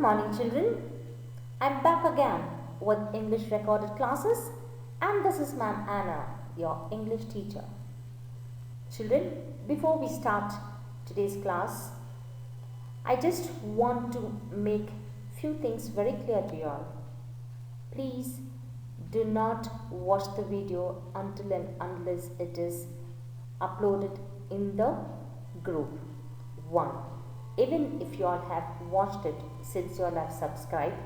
morning, children. I'm back again with English recorded classes, and this is Ma'am Anna, your English teacher. Children, before we start today's class, I just want to make few things very clear to you all. Please do not watch the video until and unless it is uploaded in the group. 1. Even if you all have watched it, since you all have subscribed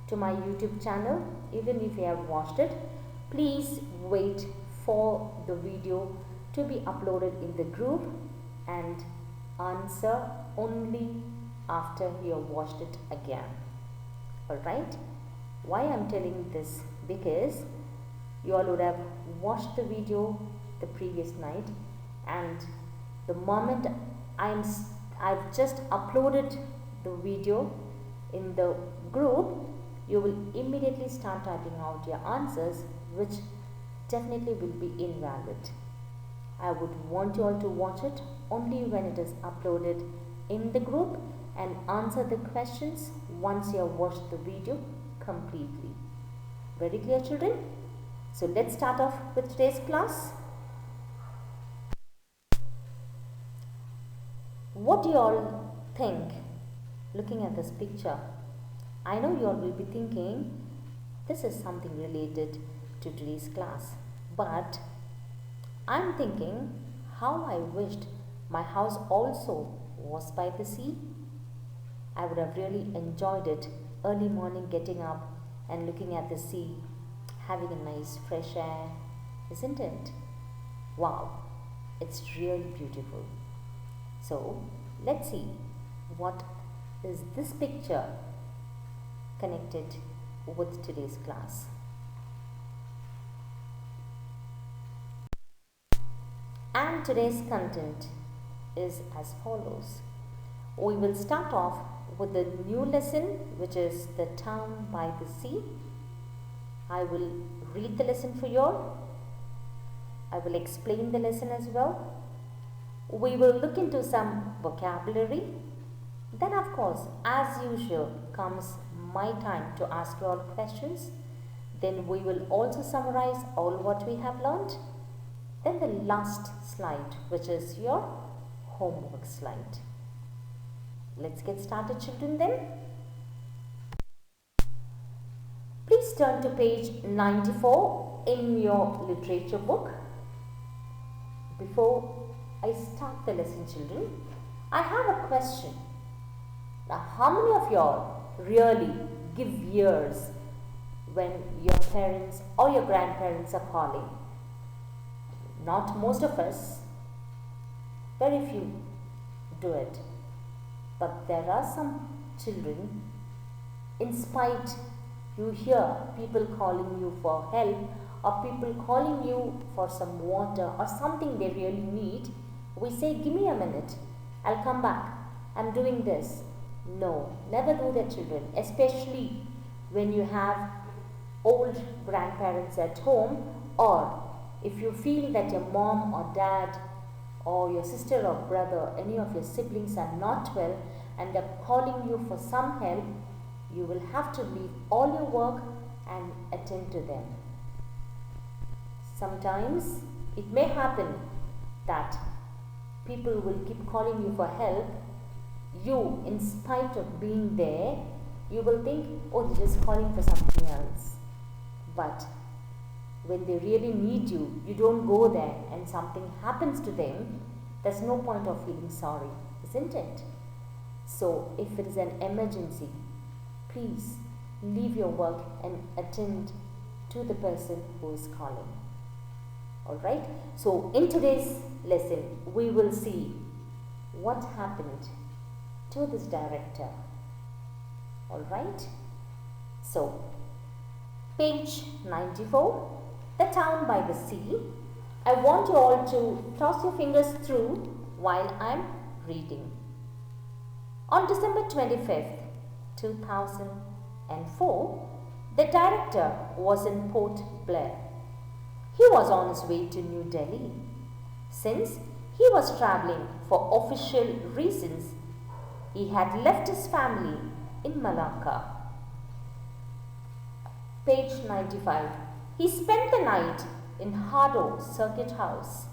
to my YouTube channel, even if you have watched it, please wait for the video to be uploaded in the group and answer only after you have watched it again. Alright? Why I am telling this? Because you all would have watched the video the previous night, and the moment I've just uploaded the video in the group, you will immediately start typing out your answers, which definitely will be invalid. I would want you all to watch it only when it is uploaded in the group and answer the questions once you have watched the video completely. Very clear, children? So let's start off with today's class. What do you all think looking at this picture? I know you all will be thinking this is something related to today's class, but I'm thinking how I wished my house also was by the sea. I would have really enjoyed it, early morning getting up and looking at the sea, having a nice fresh air, isn't it? Wow, it's really beautiful. So let's see what is this picture connected with today's class. And today's content is as follows. We will start off with the new lesson, which is The Town by the Sea. I will read the lesson for you all. I will explain the lesson as well. We will look into some vocabulary. Then, of course, as usual, comes my time to ask you all questions. Then we will also summarize all what we have learned. Then the last slide, which is your homework slide. Let's get started, children, then. Please turn to page 94 in your literature book. Before I start the lesson, children, I have a question. Now, how many of y'all really give ears when your parents or your grandparents are calling? Not most of us, very few do it. But there are some children, in spite you hear people calling you for help or people calling you for some water or something they really need, we say, give me a minute, I'll come back, I'm doing this. No, never do that, children, especially when you have old grandparents at home, or if you feel that your mom or dad or your sister or brother, any of your siblings are not well and are calling you for some help, you will have to leave all your work and attend to them. Sometimes it may happen that people will keep calling you for help. You, in spite of being there, you will think, oh, they're just calling for something else. But when they really need you, you don't go there and something happens to them, there's no point of feeling sorry, isn't it? So, if it is an emergency, please leave your work and attend to the person who is calling. Alright? So, in today's lesson, we will see what happened to this director. Alright? So, page 94, The Town by the Sea. I want you all to toss your fingers through while I am reading. On December 25th, 2004, the director was in Port Blair. He was on his way to New Delhi. Since he was travelling for official reasons, he had left his family in Malacca. Page 95. He spent the night in Hado Circuit House,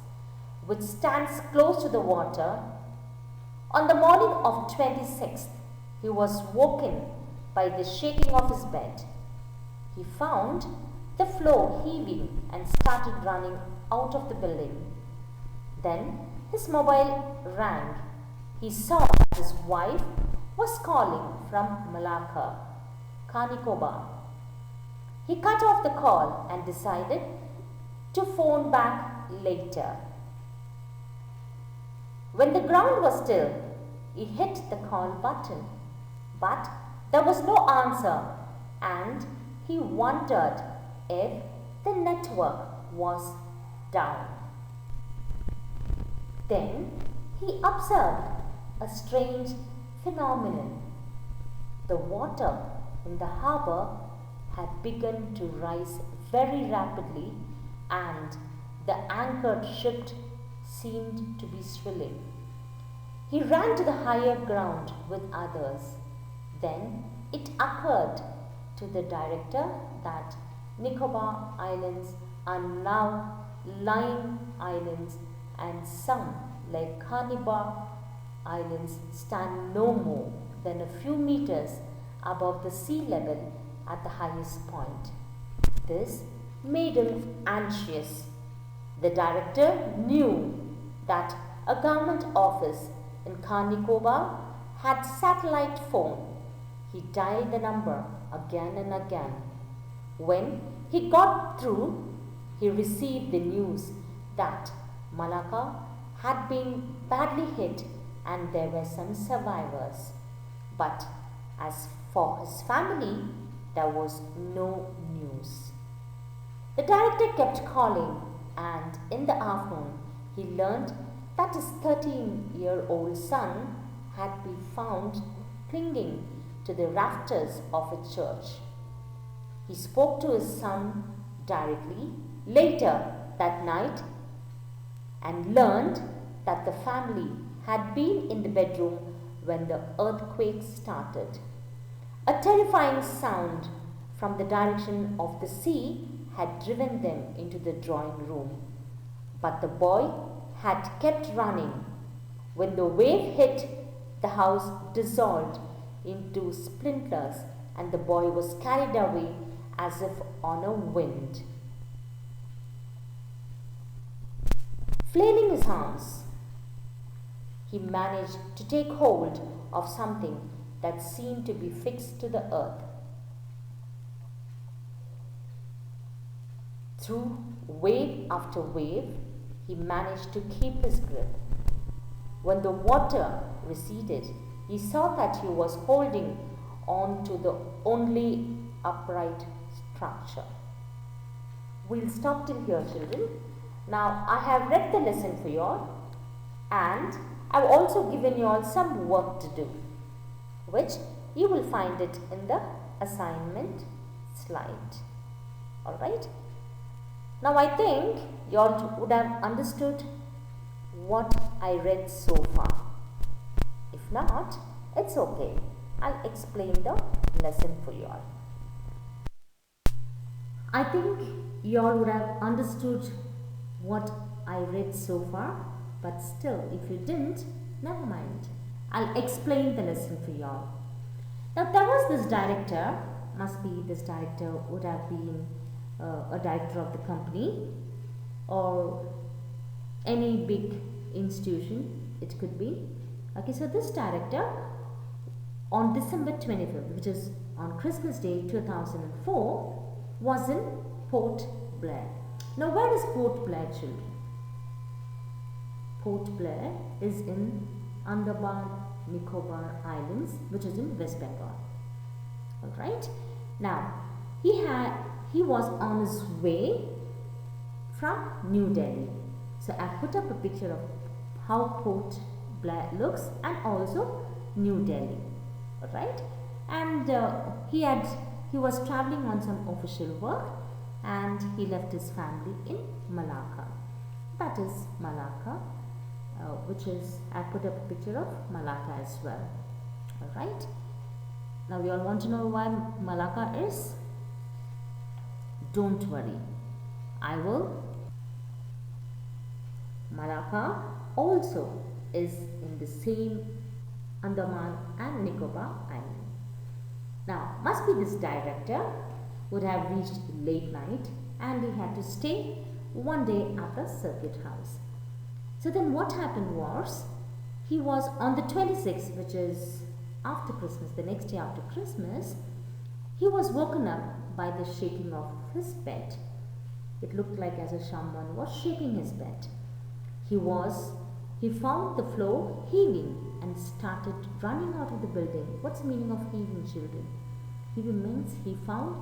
which stands close to the water. On the morning of 26th, he was woken by the shaking of his bed. He found the floor heaving and started running out of the building. Then his mobile rang. He saw that his wife was calling from Malacca, Kanikoba. He cut off the call and decided to phone back later. When the ground was still, he hit the call button, but there was no answer and he wondered if the network was down. Then he observed a strange phenomenon. The water in the harbour had begun to rise very rapidly and the anchored ship seemed to be swilling. He ran to the higher ground with others. Then it occurred to the director that Nicobar Islands are now lying islands and some, like Carnival Islands, stand no more than a few meters above the sea level at the highest point. This made him anxious. The director knew that a government office in Kanikoba had satellite phone. He dialed the number again and again. When he got through, he received the news that Malacca had been badly hit and there were some survivors. But as for his family, there was no news. The director kept calling, and in the afternoon he learned that his 13-year-old son had been found clinging to the rafters of a church. He spoke to his son directly later that night and learned that the family had been in the bedroom when the earthquake started. A terrifying sound from the direction of the sea had driven them into the drawing room. But the boy had kept running. When the wave hit, the house dissolved into splinters and the boy was carried away as if on a wind. Flailing his arms, he managed to take hold of something that seemed to be fixed to the earth. Through wave after wave, he managed to keep his grip. When the water receded, he saw that he was holding on to the only upright structure. We'll stop till here, children. Now, I have read the lesson for you all, and I've also given you all some work to do, which you will find it in the assignment slide. Alright? Now, I think you all would have understood what I read so far. If not, it's okay. I'll explain the lesson for you all. I think you all would have understood what I read so far, but still, if you didn't, never mind. I'll explain the lesson for you all. Now, there was this director, must be this director would have been a director of the company or any big institution, it could be. Okay, so this director on December 25th, which is on Christmas Day 2004, was in Port Blair. Now, where is Port Blair, children? Port Blair is in Andaman Nicobar Islands, which is in West Bengal. Alright. Now, he was on his way from New Delhi. So, I put up a picture of how Port Blair looks and also New Delhi. Alright. And he was traveling on some official work and he left his family in Malacca. That is Malacca, which is, I put up a picture of Malacca as well. Alright. Now you all want to know why Malacca is? Don't worry, I will. Malacca also is in the same Andaman and Nicobar Island. Now, must be this director would have reached late night and he had to stay one day at the circuit house. So then what happened was, he was on the 26th, which is after Christmas, the next day after Christmas, he was woken up by the shaking of his bed. It looked like as if someone was shaking his bed. He found the floor heaving and started running out of the building. What's the meaning of heaving, children? Heaving means he found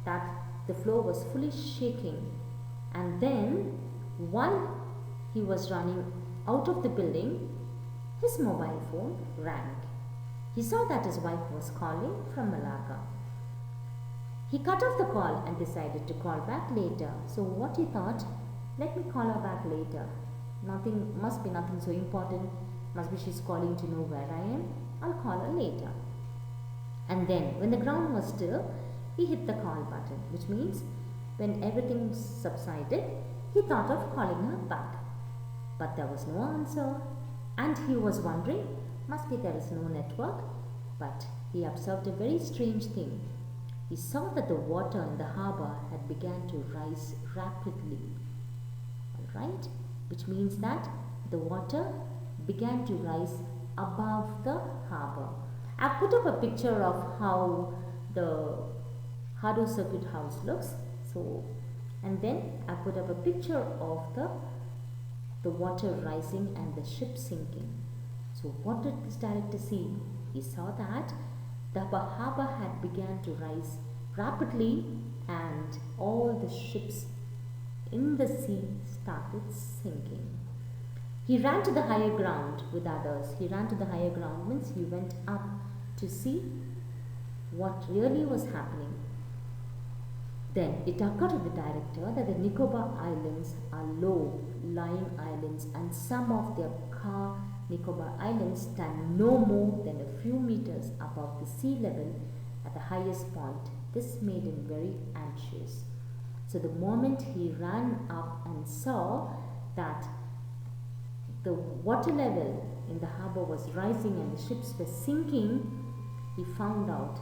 that the floor was fully shaking, and then while he was running out of the building, his mobile phone rang. He saw that his wife was calling from Malacca. He cut off the call and decided to call back later. So what he thought, let me call her back later. Must be nothing so important. Must be she's calling to know where I am. I'll call her later. And then when the ground was still, he hit the call button, which means when everything subsided, he thought of calling her back. But there was no answer, and he was wondering, must be there is no network. But he observed a very strange thing. He saw that the water in the harbour had begun to rise rapidly. Alright? Which means that the water began to rise above the harbour. I've put up a picture of how the Hado Circuit House looks. So, and then I put up a picture of the water rising and the ship sinking. So what did this director see? He saw that the harbour had begun to rise rapidly and all the ships in the sea started sinking. He ran to the higher ground with others. He ran to the higher ground means he went up to see what really was happening. Then it occurred to the director that the Nicobar Islands are low-lying islands, and some of their Nicobar Islands stand no more than a few meters above the sea level at the highest point. This made him very anxious. So the moment he ran up and saw that the water level in the harbour was rising and the ships were sinking, he found out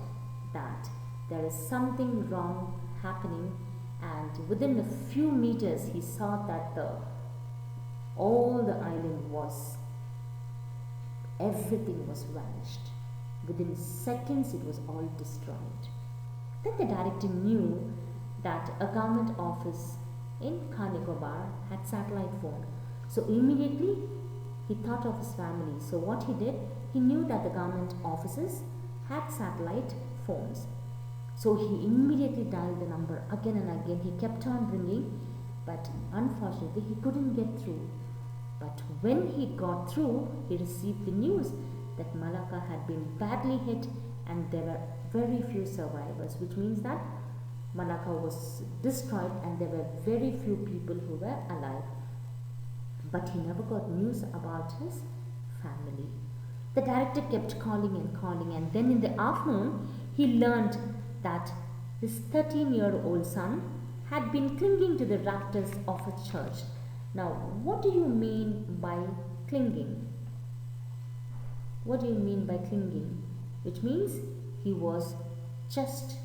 that there is something wrong happening, and within a few meters he saw that all the island was, everything was vanished. Within seconds it was all destroyed. Then the director knew that a government office in Nicobar had satellite phone. So immediately he thought of his family. So what he did, he knew that the government offices had satellite phones. So he immediately dialed the number again and again. He kept on ringing, but unfortunately he couldn't get through. But when he got through, he received the news that Malacca had been badly hit and there were very few survivors, which means that Malacca was destroyed and there were very few people who were alive. But he never got news about his family. The director kept calling, and then in the afternoon he learned that his 13-year-old son had been clinging to the rafters of a church. Now, what do you mean by clinging? What do you mean by clinging? Which means he was just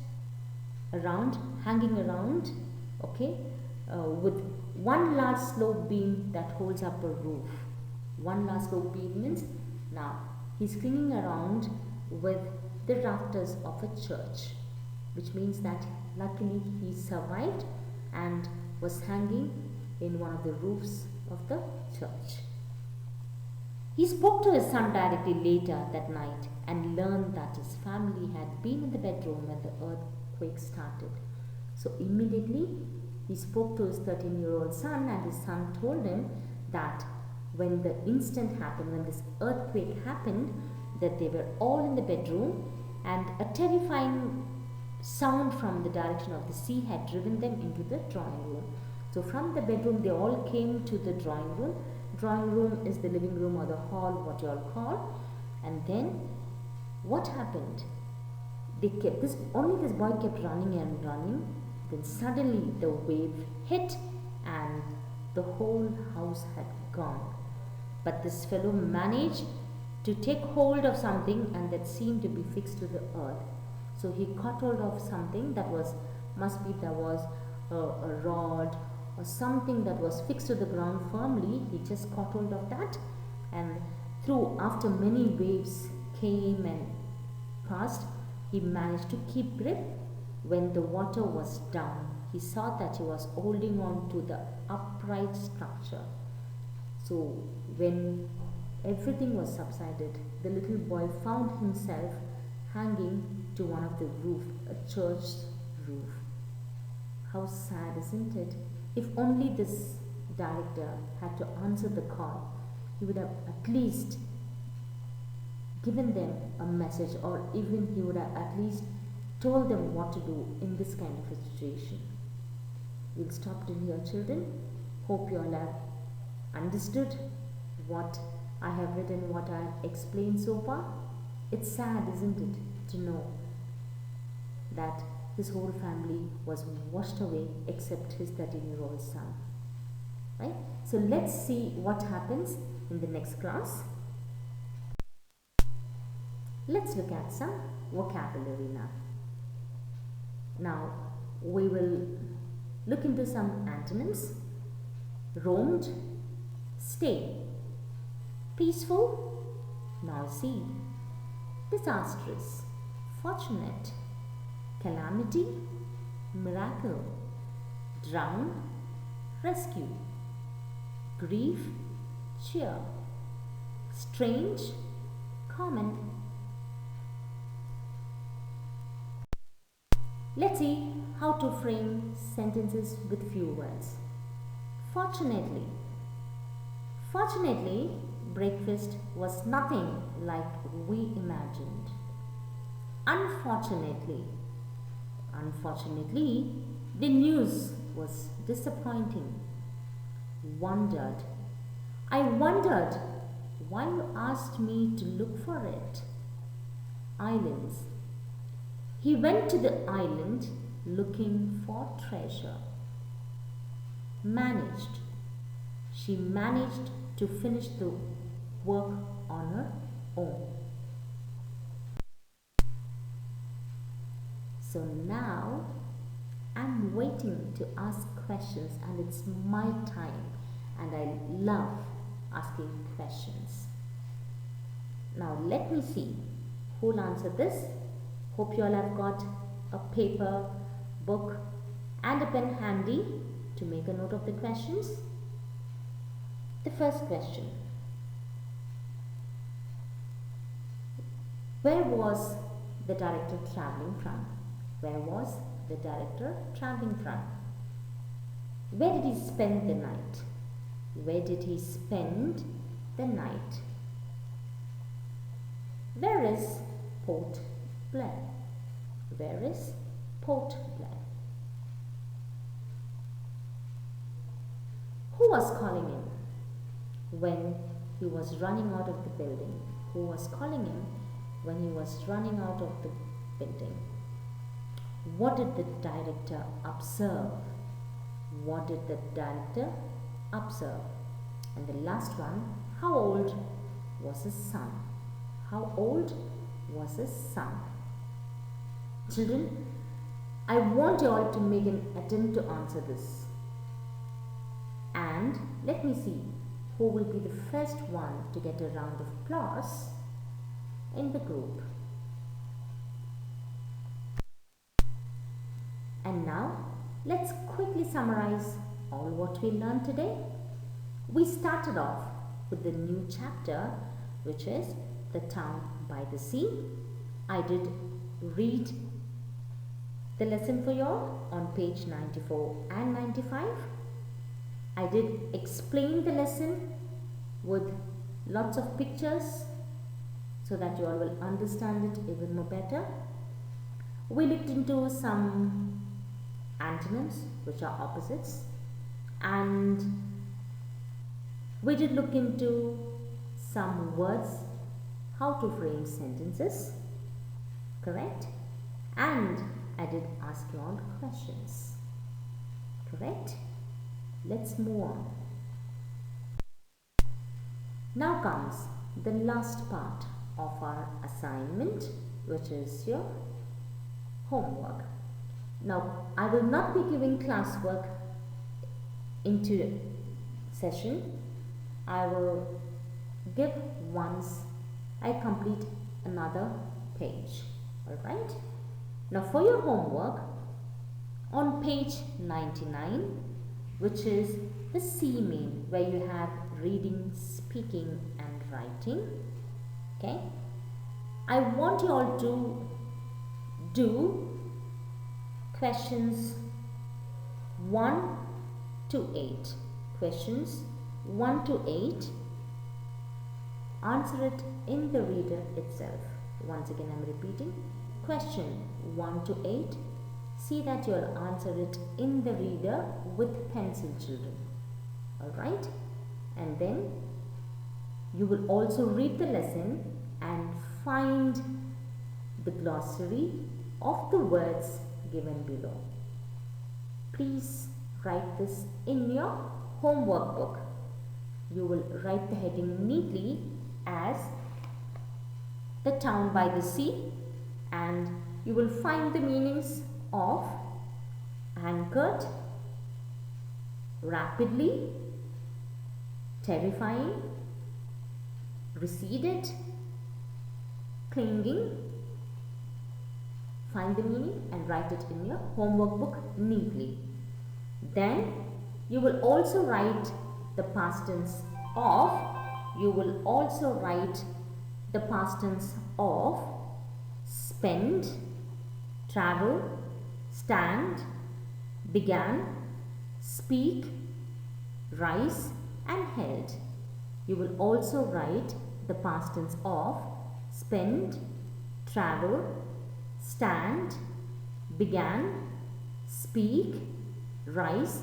hanging around, okay, with one large slope beam that holds up a roof. One large slope beam means now he's clinging around with the rafters of a church, which means that luckily he survived and was hanging in one of the roofs of the church. He spoke to his son directly later that night and learned that his family had been in the bedroom when the earthquake started. So immediately he spoke to his 13-year-old son, and his son told him that when the incident happened, when this earthquake happened, that they were all in the bedroom and a terrifying sound from the direction of the sea had driven them into the drawing room. So from the bedroom they all came to the drawing room. Drawing room is the living room or the hall, what you all call. And then what happened? They kept this, only this boy kept running and running. Then suddenly the wave hit and the whole house had gone. But this fellow managed to take hold of something, and that seemed to be fixed to the earth. So he caught hold of something that was, must be there was a rod or something that was fixed to the ground firmly. He just caught hold of that, and through, after many waves came and passed, he managed to keep grip. When the water was down, he saw that he was holding on to the upright structure. So when everything was subsided, the little boy found himself hanging to one of the roof, a church roof. How sad, isn't it? If only this director had to answer the call, he would have at least given them a message, or even he would have at least told them what to do in this kind of a situation. We'll stop till here, children. Hope you all have understood what I have written, what I have explained so far. It's sad, isn't it, to know that his whole family was washed away except his 13-year-old son. Right? So let's see what happens in the next class. Let's look at some vocabulary now. Now we will look into some antonyms. Roamed, stay. Peaceful, noisy. Disastrous, fortunate. Calamity, miracle. Drown, rescue. Grief, cheer. Strange, common. Let's see how to frame sentences with few words. Fortunately. Fortunately, breakfast was nothing like we imagined. Unfortunately. Unfortunately, the news was disappointing. Wondered. I wondered why you asked me to look for it. Islands. He went to the island looking for treasure. Managed. She managed to finish the work on her own. So now I'm waiting to ask questions, and it's my time, and I love asking questions. Now let me see who'll answer this. Hope you all have got a paper, book and a pen handy to make a note of the questions. The first question. Where was the director traveling from? Where was the director traveling from? Where did he spend the night? Where did he spend the night? Where is Port Blair? Where is Port Blair? Who was calling him when he was running out of the building? Who was calling him when he was running out of the building? What did the director observe? What did the director observe? And the last one, how old was his son? How old was his son? Children, I want you all to make an attempt to answer this. And let me see who will be the first one to get a round of applause in the group. And now let's quickly summarize all what we learned today. We started off with the new chapter, which is The Town by the Sea. I did read the lesson for you all on page 94 and 95. I did explain the lesson with lots of pictures so that you all will understand it even more better. We looked into some antonyms, which are opposites, and we did look into some words, how to frame sentences, correct? And I did ask you all questions. Correct? Let's move on. Now comes the last part of our assignment, which is your homework. Now, I will not be giving classwork into session. I will give once I complete another page. Alright? Now, for your homework, on page 99, which is the C main, where you have reading, speaking and writing. Okay, I want you all to do questions 1 to 8. Questions 1 to 8. Answer it in the reader itself. Once again, I am repeating. Question 1 to 8. See that you will answer it in the reader with pencil, children. Alright? And then you will also read the lesson and find the glossary of the words given below. Please write this in your homework book. You will write the heading neatly as the town by the sea, and you will find the meanings of anchored, rapidly, terrifying, receded, clinging. Find the meaning and write it in your homework book neatly. Then you will also write the past tense of, spend, travel, stand, began, speak, rise and held. You will also write the past tense of spend, travel, stand, began, speak, rise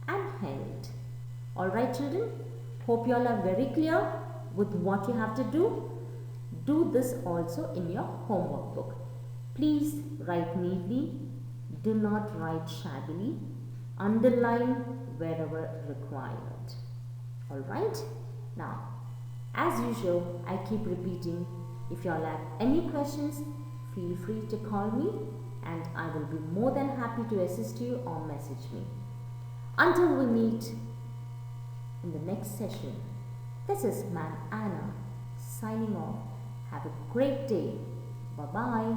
and held. Alright children, hope you all are very clear with what you have to do. Do this also in your homework book. Please write neatly. Do not write shabbily. Underline wherever required. Alright? Now, as usual, I keep repeating, if you all have any questions, feel free to call me and I will be more than happy to assist you or message me. Until we meet in the next session, this is Ma'am Anna signing off. Have a great day. Bye-bye.